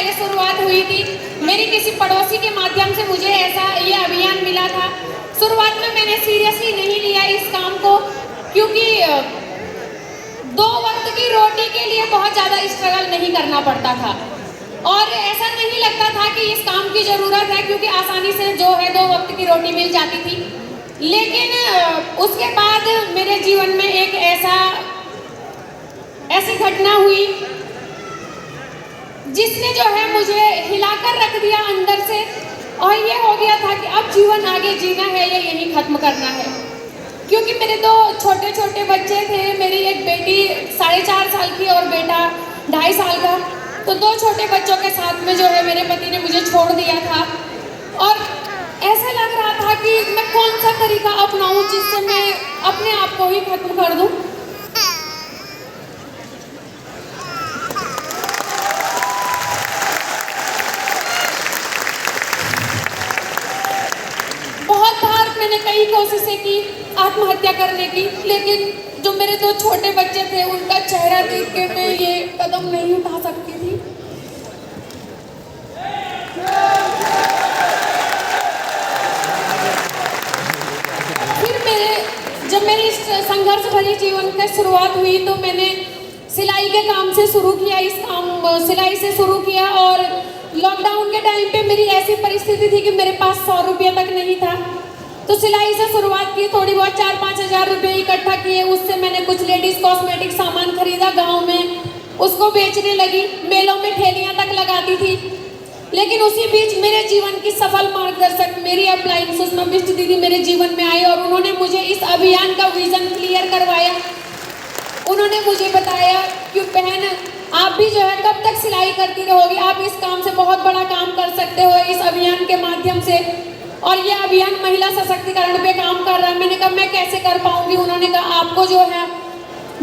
पहले शुरुआत हुई थी। मेरी किसी पड़ोसी के माध्यम से मुझे ये अभियान मिला था। शुरुआत में मैंने सीरियसली नहीं लिया इस काम को, क्योंकि 2 वक्त की रोटी के लिए बहुत ज़्यादा स्ट्रगल नहीं करना पड़ता था और ऐसा नहीं लगता था कि इस काम की ज़रूरत है, क्योंकि आसानी से जो है 2 वक्त की रोटी मिल जाती थी। लेकिन उसके बाद मेरे जीवन में एक ऐसी घटना हुई जिसने जो है मुझे हिलाकर रख दिया अंदर से, और ये हो गया था कि अब जीवन आगे जीना है या यहीं ख़त्म करना है। क्योंकि मेरे 2 छोटे छोटे बच्चे थे, मेरी एक बेटी 4.5 साल की और बेटा 2.5 साल का। तो 2 छोटे बच्चों के साथ में जो है मेरे पति ने मुझे छोड़ दिया था और ऐसा लग रहा था कि मैं कौन सा तरीका अपनाऊं जिससे मैं अपने आप को ही खत्म कर दूं। बहुत बार मैंने कई कोशिशें की आत्महत्या करने की, लेकिन जो मेरे 2 छोटे बच्चे थे उनका चेहरा देख के मैं ये कदम नहीं उठा सकती थी। जब मेरी इस संघर्ष भरी जीवन की शुरुआत हुई तो मैंने सिलाई के काम से शुरू किया, सिलाई से शुरू किया। और लॉकडाउन के टाइम पे मेरी ऐसी परिस्थिति थी कि मेरे पास 100 रुपये तक नहीं था, तो सिलाई से शुरुआत की। थोड़ी बहुत 4-5 हज़ार रुपये इकट्ठा किए, उससे मैंने कुछ लेडीज़ कॉस्मेटिक सामान खरीदा गाँव में, उसको बेचने लगी, मेलों में ठेलियाँ तक लगाती थी। लेकिन उसी बीच मेरे जीवन की सफल मार्गदर्शक मेरी अपलाइन सुषमा बिष्ट दीदी मेरे जीवन में आई और उन्होंने मुझे इस अभियान का विजन क्लियर करवाया। उन्होंने मुझे बताया कि बहन, आप भी जो है कब तक सिलाई करती रहोगी, आप इस काम से बहुत बड़ा काम कर सकते हो इस अभियान के माध्यम से। और ये अभियान महिला सशक्तिकरण पे काम कर रहा है। मैंने कहा मैं कैसे कर पाऊंगी। उन्होंने कहा आपको जो है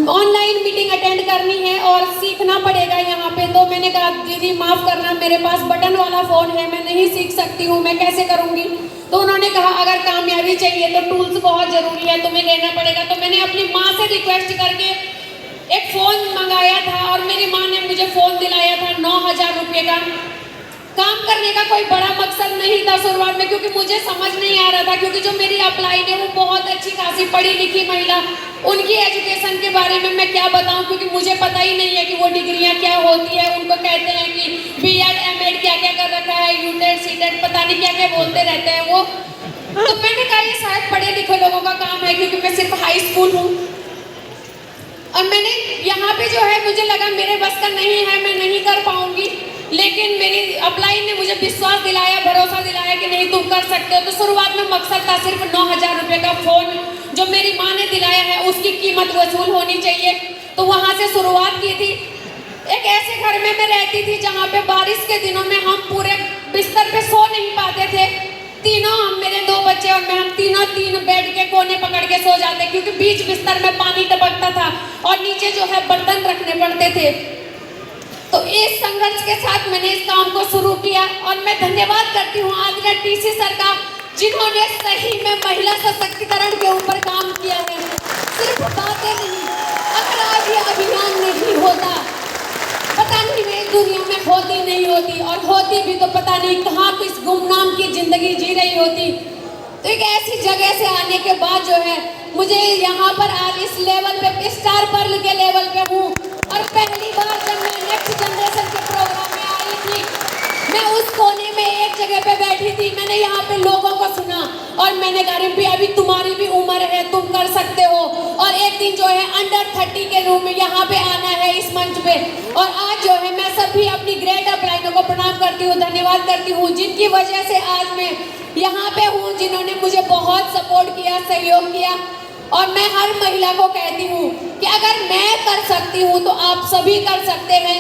ऑनलाइन मीटिंग अटेंड करनी है और सीखना पड़ेगा यहाँ पे। तो मैंने कहा दीदी माफ़ करना, मेरे पास बटन वाला फ़ोन है, मैं नहीं सीख सकती हूँ, मैं कैसे करूँगी। तो उन्होंने कहा अगर कामयाबी चाहिए तो टूल्स बहुत ज़रूरी है, तुम्हें लेना पड़ेगा। तो मैंने अपनी माँ से रिक्वेस्ट करके एक फ़ोन मंगाया था और मेरी माँ ने मुझे फ़ोन दिलाया था 9,000 रुपये का। काम करने का कोई बड़ा मकसद नहीं था शुरुआत में, क्योंकि मुझे समझ नहीं आ रहा था, क्योंकि जो मेरी अपलाइन है वो बहुत अच्छी खासी पढ़ी लिखी महिला, उनकी एजुकेशन के बारे में मैं क्या बताऊं, क्योंकि मुझे पता ही नहीं है कि वो डिग्रियां क्या होती है। उनको कहते हैं कि B.Ed M.Ed क्या क्या कर रखा है, UTED CTED पता नहीं क्या क्या बोलते रहते हैं वो। तो मैंने कहा ये शायद पढ़े लिखे लोगों का काम है, क्योंकि मैं सिर्फ हाई स्कूल हूँ। और मैंने यहाँ पे जो है मुझे लगा मेरे बस का नहीं है, मैं नहीं कर पाऊंगी। लेकिन मेरी अपलाइन ने मुझे विश्वास दिलाया, भरोसा दिलाया कि नहीं तुम कर सकते हो। तो शुरुआत में मकसद था सिर्फ 9,000 रुपये का फ़ोन जो मेरी माँ ने दिलाया है उसकी कीमत वसूल होनी चाहिए। तो वहाँ से शुरुआत की थी। एक ऐसे घर में मैं रहती थी जहाँ पे बारिश के दिनों में हम पूरे बिस्तर पे सो नहीं पाते थे तीनों, हम मेरे 2 बच्चे और मैं, हम तीनों 3 बेड के कोने पकड़ के सो जाते, क्योंकि बीच बिस्तर में पानी टपकता था और नीचे जो है बर्तन रखने पड़ते थे। तो इस संघर्ष के साथ मैंने इस काम को शुरू किया और मैं धन्यवाद करती हूँ आदरणीय TC सर का, जिन्होंने सही में महिला सशक्तिकरण के ऊपर काम किया है। सिर्फ बातें नहीं, अगर आज ये अभियान नहीं होता पता नहीं मैं इस दुनिया में होती नहीं होती, और होती भी तो पता नहीं कहाँ किस गुमनाम की जिंदगी जी रही होती। तो एक ऐसी जगह से आने के बाद जो है मुझे यहाँ पर आज इस लेवल पे स्टार पर्ल के लेवल पे हूँ। और पहली बार जब मैं नेक्स्ट जनरेशन के प्रोग्राम में आई थी, मैं उस कोने में एक जगह पे बैठी थी, मैंने यहाँ पे लोगों को सुना और मैंने कहा रिम्पी अभी तुम्हारी भी उम्र है, तुम कर सकते हो। और एक दिन जो है अंडर 30 के रूप में यहाँ पे आना है इस मंच पे। और आज जो है मैं सभी अपनी ग्रेट अपलाइनों को प्रणाम करती हूँ, धन्यवाद करती हूँ, जिनकी वजह से आज मैं यहाँ पे हूँ, जिन्होंने मुझे बहुत सपोर्ट किया, सहयोग किया। और मैं हर महिला को कहती हूँ कि अगर मैं कर सकती हूँ तो आप सभी कर सकते हैं,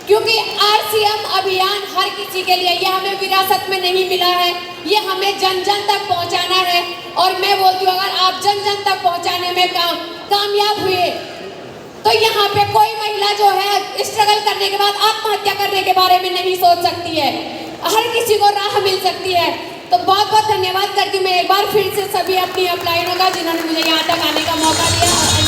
क्योंकि RCM अभियान हर किसी के लिए, ये हमें विरासत में नहीं मिला है, ये हमें जन जन तक पहुँचाना है। और मैं बोलती हूँ अगर आप जन जन तक पहुँचाने में कामयाब हुए तो यहाँ पे कोई महिला जो है स्ट्रगल करने के बाद आत्महत्या करने के बारे में नहीं सोच सकती है, हर किसी को राह मिल सकती है। तो बहुत बहुत धन्यवाद करती हूँ मैं एक बार फिर से सभी अपनी अपलाइनों का, जिन्होंने मुझे यहाँ तक आने का मौका दिया।